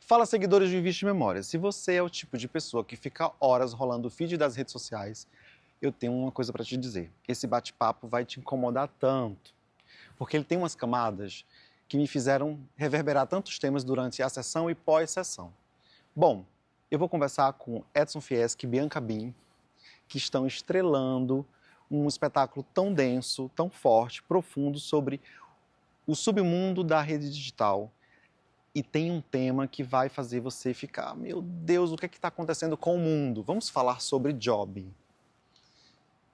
Fala, seguidores do Inviste Memória. Se você é o tipo de pessoa que fica horas rolando o feed das redes sociais, eu tenho uma coisa para te dizer. Esse bate-papo vai te incomodar tanto, porque ele tem umas camadas que me fizeram reverberar tantos temas durante a sessão e pós-sessão. Bom, eu vou conversar com Edson Fieschi e Bianca Bin, que estão estrelando um espetáculo tão denso, tão forte, profundo sobre o submundo da rede digital. E tem um tema que vai fazer você ficar, meu Deus, o que está acontecendo com o mundo? Vamos falar sobre Job.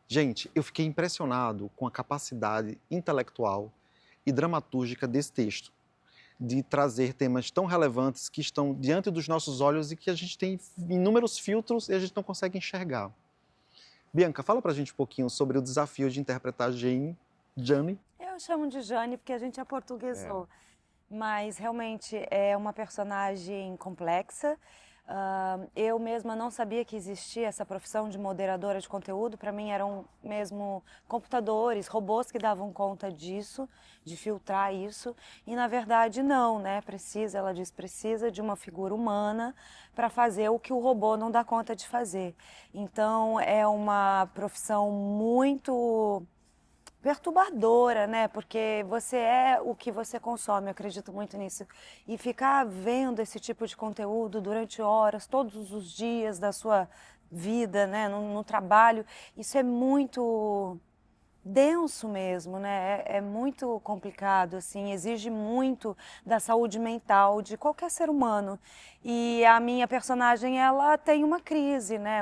Gente, eu fiquei impressionado com a capacidade intelectual e dramatúrgica desse texto, de trazer temas tão relevantes que estão diante dos nossos olhos e que a gente tem inúmeros filtros e a gente não consegue enxergar. Bianca, fala pra gente um pouquinho sobre o desafio de interpretar Jane. Eu chamo de Jane porque a gente é portuguesou. Mas realmente é uma personagem complexa. Eu mesma não sabia que existia essa profissão de moderadora de conteúdo. Para mim eram mesmo computadores, robôs que davam conta disso, de filtrar isso. E na verdade não, né? Ela diz, precisa de uma figura humana para fazer o que o robô não dá conta de fazer. Então é uma profissão muito perturbadora, né? Porque você é o que você consome, eu acredito muito nisso. E ficar vendo esse tipo de conteúdo durante horas, todos os dias da sua vida, né? No trabalho, isso é muito denso mesmo, né? É muito complicado, assim, exige muito da saúde mental de qualquer ser humano. E a minha personagem, ela tem uma crise, né?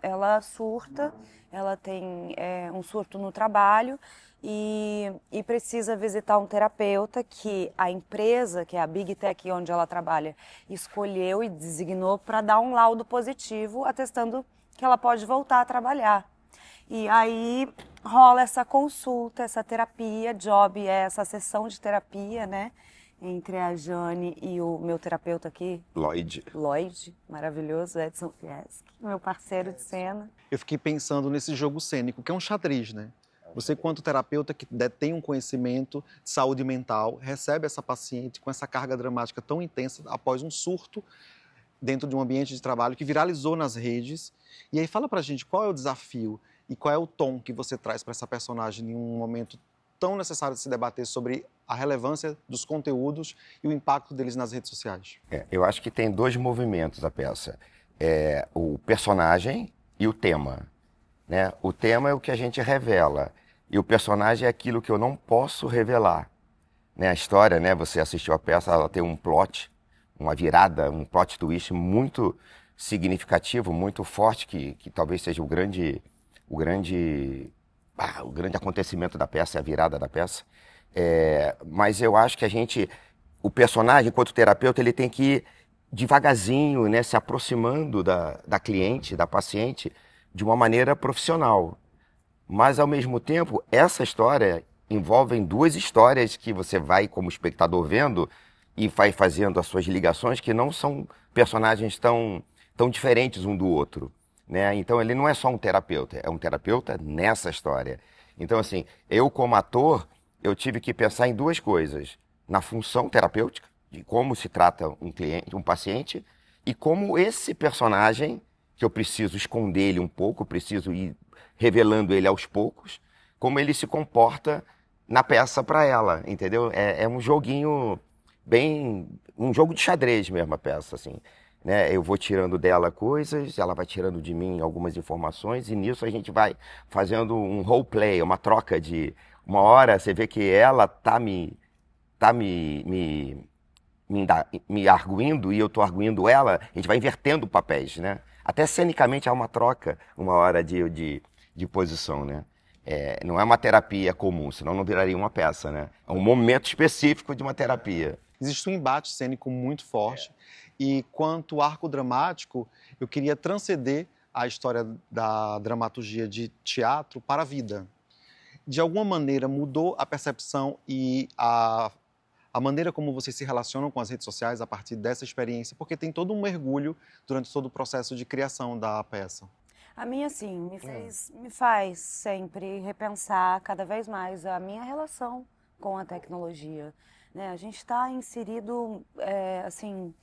Ela surta, ela tem um surto no trabalho e precisa visitar um terapeuta que a empresa, que é a Big Tech onde ela trabalha, escolheu e designou para dar um laudo positivo, atestando que ela pode voltar a trabalhar. E aí rola essa consulta, essa terapia, Job é essa sessão de terapia, né? Entre a Jane e o meu terapeuta aqui, Lloyd, maravilhoso, Edson Fieschi, meu parceiro de cena. Eu fiquei pensando nesse jogo cênico, que é um xadrez, né? Você, quanto terapeuta que detém um conhecimento de saúde mental, recebe essa paciente com essa carga dramática tão intensa após um surto dentro de um ambiente de trabalho que viralizou nas redes. E aí fala pra gente qual é o desafio e qual é o tom que você traz para essa personagem em um momento tão necessário de se debater sobre a relevância dos conteúdos e o impacto deles nas redes sociais. Eu acho que tem dois movimentos a peça. É o personagem e o tema, né? O tema é o que a gente revela e o personagem é aquilo que eu não posso revelar, né? A história, né? Você assistiu a peça, ela tem um plot, uma virada, um plot twist muito significativo, muito forte, que talvez seja o grande acontecimento da peça, a virada da peça. Mas eu acho que o personagem, enquanto terapeuta, ele tem que ir devagarzinho, né, se aproximando da cliente, da paciente, de uma maneira profissional. Mas, ao mesmo tempo, essa história envolve duas histórias que você vai, como espectador, vendo e vai fazendo as suas ligações, que não são personagens tão diferentes um do outro, né? Então, ele não é só um terapeuta, é um terapeuta nessa história. Então, assim, eu como ator, eu tive que pensar em duas coisas. Na função terapêutica, de como se trata um cliente, um paciente, e como esse personagem, que eu preciso esconder ele um pouco, preciso ir revelando ele aos poucos, como ele se comporta na peça para ela, entendeu? É um joguinho um jogo de xadrez mesmo a peça, assim, né? Eu vou tirando dela coisas, ela vai tirando de mim algumas informações e nisso a gente vai fazendo um role play, uma troca de uma hora você vê que ela tá me arguindo e eu tô arguindo ela, a gente vai invertendo papéis, né? Até cenicamente há uma troca, uma hora de posição, né? Não é uma terapia comum, senão não viraria uma peça, né? É um momento específico de uma terapia. Existe um embate cênico muito forte e quanto arco dramático, eu queria transcender a história da dramaturgia de teatro para a vida. De alguma maneira mudou a percepção e a maneira como vocês se relacionam com as redes sociais a partir dessa experiência, porque tem todo um mergulho durante todo o processo de criação da peça. A minha, assim, me faz sempre repensar cada vez mais a minha relação com a tecnologia, né? A gente está inserido, assim,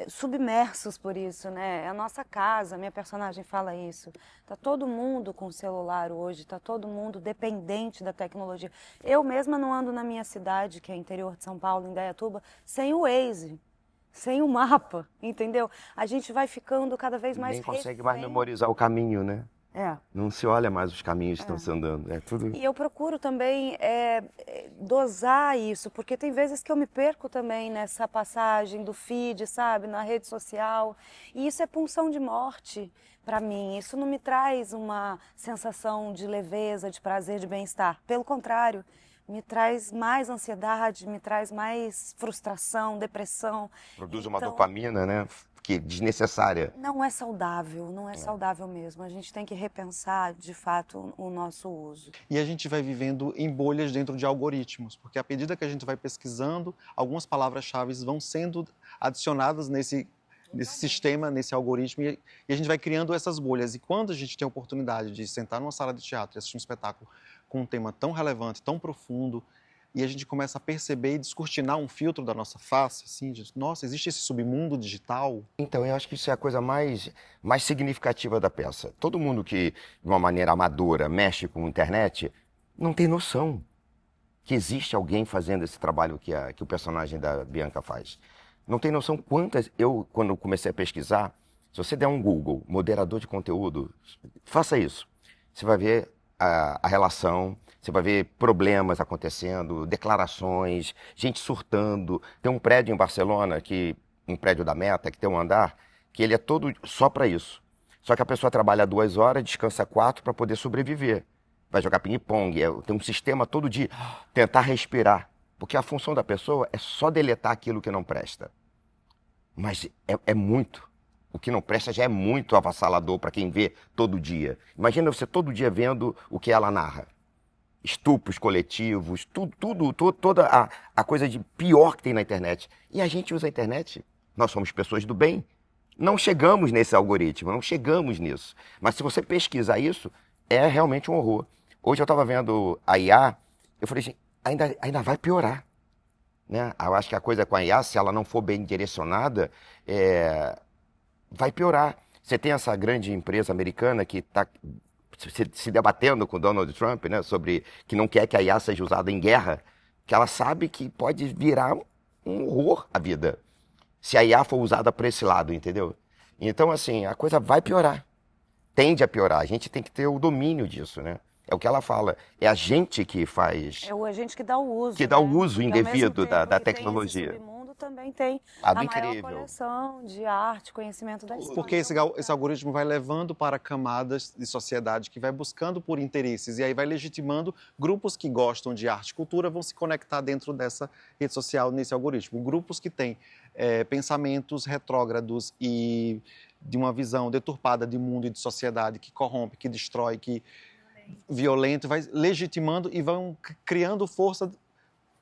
submersos por isso, né? É a nossa casa, minha personagem fala isso. Tá todo mundo com celular hoje, tá todo mundo dependente da tecnologia. Eu mesma não ando na minha cidade, que é interior de São Paulo, em Indaiatuba, sem o Waze, sem o mapa, entendeu? A gente vai ficando cada vez mais Nem consegue mais refém. memorizar o caminho, né? É. Não se olha mais os caminhos que estão se andando. É tudo. E eu procuro também dosar isso, porque tem vezes que eu me perco também nessa passagem do feed, sabe, na rede social. E isso é pulsão de morte para mim. Isso não me traz uma sensação de leveza, de prazer, de bem-estar. Pelo contrário, me traz mais ansiedade, me traz mais frustração, depressão. Produz uma Então, dopamina, né? Que é desnecessária. não é saudável, não é saudável mesmo. A gente tem que repensar, de fato, o nosso uso. E a gente vai vivendo em bolhas dentro de algoritmos, porque à medida que a gente vai pesquisando, algumas palavras-chave vão sendo adicionadas nesse sistema, nesse algoritmo, e a gente vai criando essas bolhas. E quando a gente tem a oportunidade de sentar numa sala de teatro e assistir um espetáculo com um tema tão relevante, tão profundo, e a gente começa a perceber e descortinar um filtro da nossa face, assim, de, nossa, existe esse submundo digital? Então, eu acho que isso é a coisa mais significativa da peça. Todo mundo que, de uma maneira amadora, mexe com a internet, não tem noção que existe alguém fazendo esse trabalho que o personagem da Bianca faz. Não tem noção quantas... Eu, quando comecei a pesquisar, se você der um Google, moderador de conteúdo, faça isso. Você vai ver a relação, você vai ver problemas acontecendo, declarações, gente surtando. Tem um prédio em Barcelona, um prédio da Meta, que tem um andar, que ele é todo só para isso. Só que a pessoa trabalha 2 horas, descansa 4 para poder sobreviver. Vai jogar ping-pong, tem um sistema todo de tentar respirar. Porque a função da pessoa é só deletar aquilo que não presta. Mas é muito. O que não presta já é muito avassalador para quem vê todo dia. Imagina você todo dia vendo o que ela narra. Estupros coletivos, toda a coisa de pior que tem na internet. E a gente usa a internet. Nós somos pessoas do bem. Não chegamos nesse algoritmo, não chegamos nisso. Mas se você pesquisar isso, é realmente um horror. Hoje eu estava vendo a IA, eu falei assim, ainda vai piorar. Né? Eu acho que a coisa com a IA, se ela não for bem direcionada, vai piorar. Você tem essa grande empresa americana que está se debatendo com o Donald Trump, né, sobre que não quer que a IA seja usada em guerra, que ela sabe que pode virar um horror a vida, se a IA for usada para esse lado, entendeu? Então, assim, a coisa vai piorar. Tende a piorar. A gente tem que ter o domínio disso, né? É o que ela fala. É a gente que faz... É a gente que dá o uso, que dá o né? uso Porque ao indevido mesmo tempo da que tem tecnologia. esse submundo, também tem Lado a maior incrível. coleção de arte, conhecimento da história. Porque esse algoritmo vai levando para camadas de sociedade que vai buscando por interesses e aí vai legitimando grupos que gostam de arte e cultura vão se conectar dentro dessa rede social, nesse algoritmo. Grupos que têm pensamentos retrógrados e de uma visão deturpada de mundo e de sociedade que corrompe, que destrói, que violento, vai legitimando e vão criando força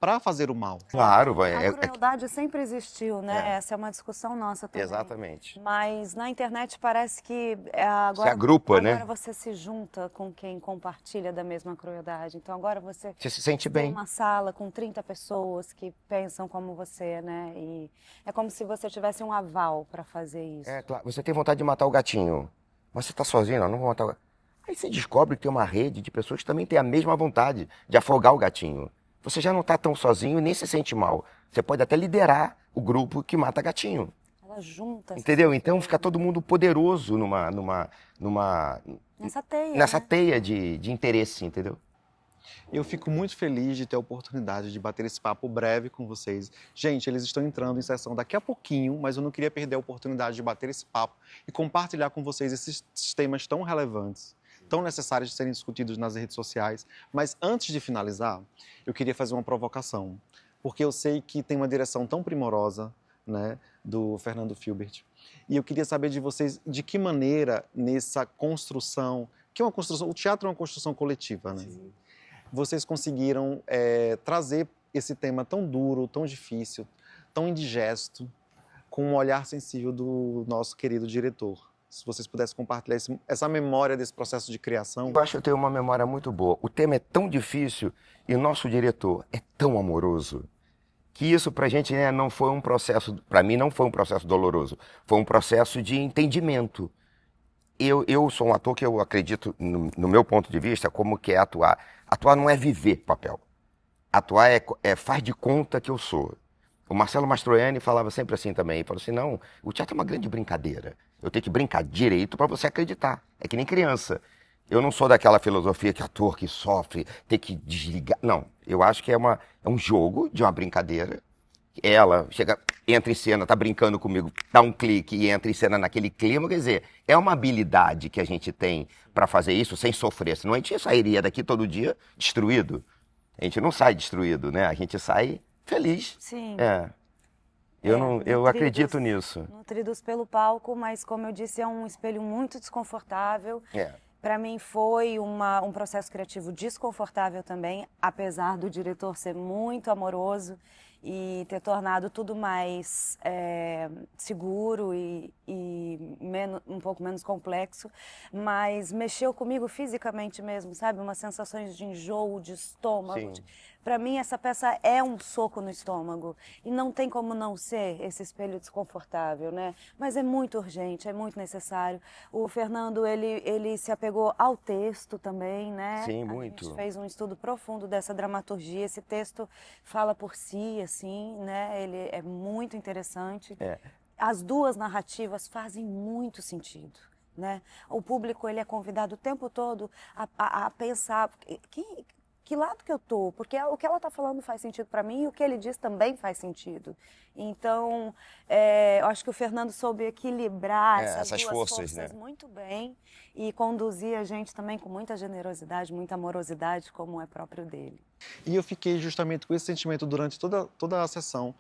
para fazer o mal. Claro, A crueldade sempre existiu, né? É. Essa é uma discussão nossa também. Exatamente. Mas na internet parece que Se agora, agrupa, agora né? você se junta com quem compartilha da mesma crueldade. Então agora você Você se sente tem bem. uma sala com 30 pessoas que pensam como você, né? E é como se você tivesse um aval para fazer isso. É, claro. Você tem vontade de matar o gatinho, mas você está sozinho, não vou matar o gatinho. Aí você descobre que tem uma rede de pessoas que também têm a mesma vontade de afogar o gatinho. Você já não está tão sozinho e nem se sente mal. Você pode até liderar o grupo que mata gatinho. Ela junta. Entendeu? Então fica todo mundo poderoso nessa teia de interesse, entendeu? Eu fico muito feliz de ter a oportunidade de bater esse papo breve com vocês. Gente, eles estão entrando em sessão daqui a pouquinho, mas eu não queria perder a oportunidade de bater esse papo e compartilhar com vocês esses temas tão relevantes, tão necessários de serem discutidos nas redes sociais. Mas antes de finalizar, eu queria fazer uma provocação, porque eu sei que tem uma direção tão primorosa, né, do Fernando Filbert, e eu queria saber de vocês de que maneira nessa construção, que é uma construção, o teatro é uma construção coletiva, né? Sim. Vocês conseguiram trazer esse tema tão duro, tão difícil, tão indigesto, com um olhar sensível do nosso querido diretor. Se vocês pudessem compartilhar essa memória desse processo de criação. Eu acho que eu tenho uma memória muito boa. O tema é tão difícil e o nosso diretor é tão amoroso. que isso pra gente, né, não foi um processo, pra mim não foi um processo doloroso, foi um processo de entendimento. Eu sou um ator que eu acredito, no meu ponto de vista, como que é atuar. Atuar não é viver papel. Atuar é faz de conta que eu sou. O Marcelo Mastroianni falava sempre assim também. Ele falou assim, não, o teatro é uma grande brincadeira. Eu tenho que brincar direito para você acreditar. É que nem criança. Eu não sou daquela filosofia que ator que sofre, tem que desligar. Não, eu acho que é um jogo de uma brincadeira. Ela chega, entra em cena, tá brincando comigo, dá um clique e entra em cena naquele clima. Quer dizer, é uma habilidade que a gente tem para fazer isso sem sofrer. Senão a gente sairia daqui todo dia destruído. A gente não sai destruído, né? A gente sai feliz. Sim. Eu acredito nisso. Nutridos pelo palco, mas como eu disse, é um espelho muito desconfortável. É. Para mim foi um processo criativo desconfortável também, apesar do diretor ser muito amoroso e ter tornado tudo mais seguro e um pouco menos complexo, mas mexeu comigo fisicamente mesmo, sabe? Umas sensações de enjoo, de estômago. Para mim, essa peça é um soco no estômago e não tem como não ser esse espelho desconfortável, né? Mas é muito urgente, é muito necessário. O Fernando, ele se apegou ao texto também, né? Sim, muito. A gente fez um estudo profundo dessa dramaturgia. Esse texto fala por si, assim, né? Ele é muito interessante. As duas narrativas fazem muito sentido, né? O público, ele é convidado o tempo todo a pensar... Que lado que eu tô? Porque o que ela está falando faz sentido para mim e o que ele diz também faz sentido. Então, eu acho que o Fernando soube equilibrar essas duas forças, né? Muito bem e conduzir a gente também com muita generosidade, muita amorosidade, como é próprio dele. E eu fiquei justamente com esse sentimento durante toda a sessão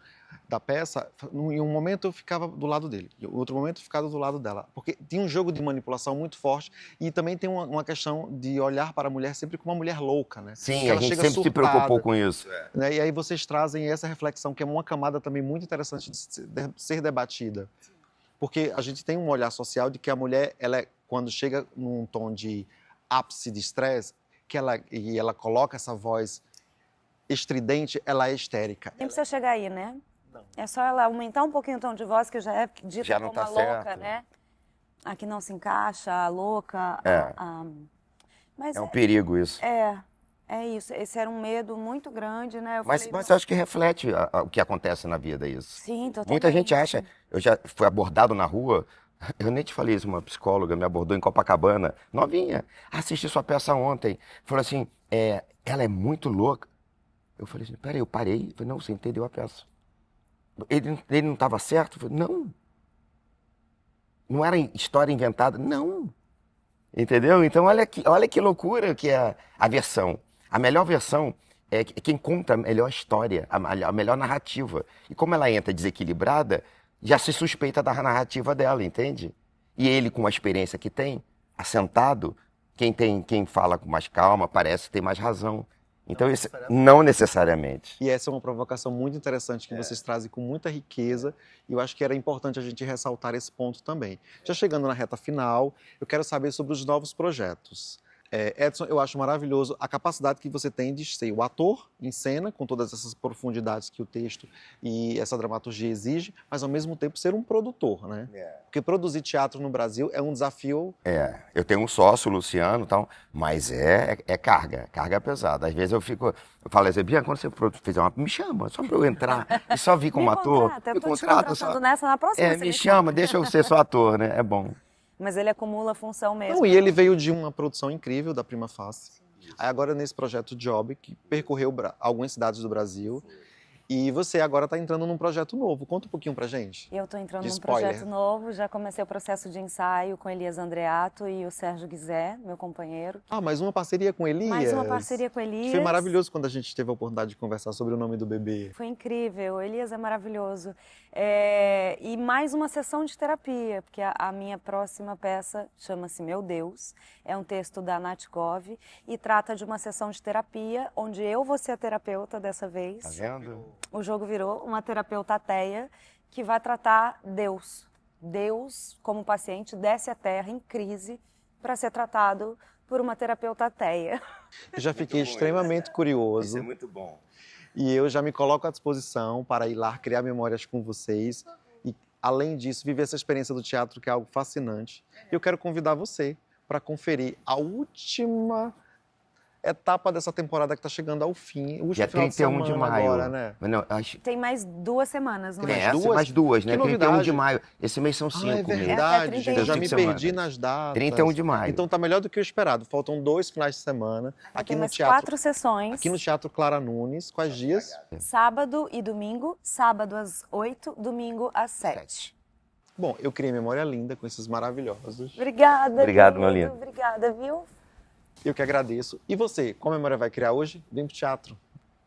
da peça. Em um momento eu ficava do lado dele, em outro momento eu ficava do lado dela. Porque tem um jogo de manipulação muito forte e também tem uma questão de olhar para a mulher sempre como uma mulher louca, né? Sim, porque a gente sempre se preocupou com isso. Né? E aí vocês trazem essa reflexão, que é uma camada também muito interessante de ser debatida. Porque a gente tem um olhar social de que a mulher, quando chega num tom de ápice de estresse, e ela coloca essa voz estridente, ela é histérica. Nem precisa chegar aí, né? Não. É só ela aumentar um pouquinho o tom de voz, que já é dita como a louca, né? A que não se encaixa, a louca. Mas é um perigo isso. É isso. Esse era um medo muito grande, né? Mas eu acho que reflete o que acontece na vida, isso. Sim, totalmente. Muita gente acha... Eu já fui abordado na rua... Eu nem te falei isso, uma psicóloga me abordou em Copacabana, novinha, assisti sua peça ontem. Falou assim, ela é muito louca. Eu falei assim, peraí, eu parei. Falei, não, você entendeu a peça. Ele não estava certo? Eu falei, não. Não era história inventada? Não. Entendeu? Então, olha que loucura que é a versão. A melhor versão é quem conta a melhor história, a melhor narrativa. E como ela entra desequilibrada, já se suspeita da narrativa dela, entende? E ele, com a experiência que tem, assentado, quem fala com mais calma parece ter mais razão. Então, não necessariamente. E essa é uma provocação muito interessante que vocês trazem com muita riqueza, e eu acho que era importante a gente ressaltar esse ponto também. Já chegando na reta final, eu quero saber sobre os novos projetos. Edson, eu acho maravilhoso a capacidade que você tem de ser o ator em cena, com todas essas profundidades que o texto e essa dramaturgia exige, mas ao mesmo tempo ser um produtor, né? Porque produzir teatro no Brasil é um desafio... Eu tenho um sócio, o Luciano, tal, mas carga pesada. Às vezes eu falo assim, Bianca, quando você fizer me chama, só para eu entrar e só vir como ator. Me contrata, só... nessa na próxima. Me chama, deixa eu ser só ator, né? É bom. Mas ele acumula a função mesmo. Não, e ele veio de uma produção incrível da Prima Facie. Aí agora nesse projeto Job, que percorreu algumas cidades do Brasil. E você agora está entrando num projeto novo. Conta um pouquinho pra gente. Eu estou entrando num projeto novo, já comecei o processo de ensaio com Elias Andreato e o Sérgio Guizé, meu companheiro. Mais uma parceria com Elias? Mais uma parceria com Elias. Que foi maravilhoso quando a gente teve a oportunidade de conversar sobre o nome do bebê. Foi incrível, Elias é maravilhoso. E mais uma sessão de terapia, porque a minha próxima peça chama-se Meu Deus, é um texto da Nath Gove e trata de uma sessão de terapia, onde eu vou ser a terapeuta dessa vez. Tá vendo? O jogo virou uma terapeuta ateia que vai tratar Deus. Deus, como paciente, desce à Terra em crise para ser tratado por uma terapeuta ateia. Eu já fiquei extremamente curioso. Isso é muito bom. E eu já me coloco à disposição para ir lá criar memórias com vocês. E, além disso, viver essa experiência do teatro, que é algo fascinante. E eu quero convidar você para conferir a última etapa dessa temporada que está chegando ao fim. O último Dia final de 31 de semana maio. agora, né? Mas não, acho... Tem mais 2 semanas, não Tem é? mais duas? mais duas, né? Que 31 de novidade. maio. Esse mês são 5 Ah, é meses. verdade, É, gente. Eu já 31 me de perdi semana. nas datas. 31 de maio. Então tá melhor do que o esperado. Faltam 2 finais de semana aqui Tem no mais teatro. 4 sessões. Aqui no Teatro Clara Nunes. Quais dias? Sábado e domingo. Sábado às 8, domingo às 7. Bom, eu criei memória linda com esses maravilhosos. Obrigada, Obrigado, querido. meu lindo. Obrigada, viu? Eu que agradeço. E você, qual memória vai criar hoje? Vem pro teatro.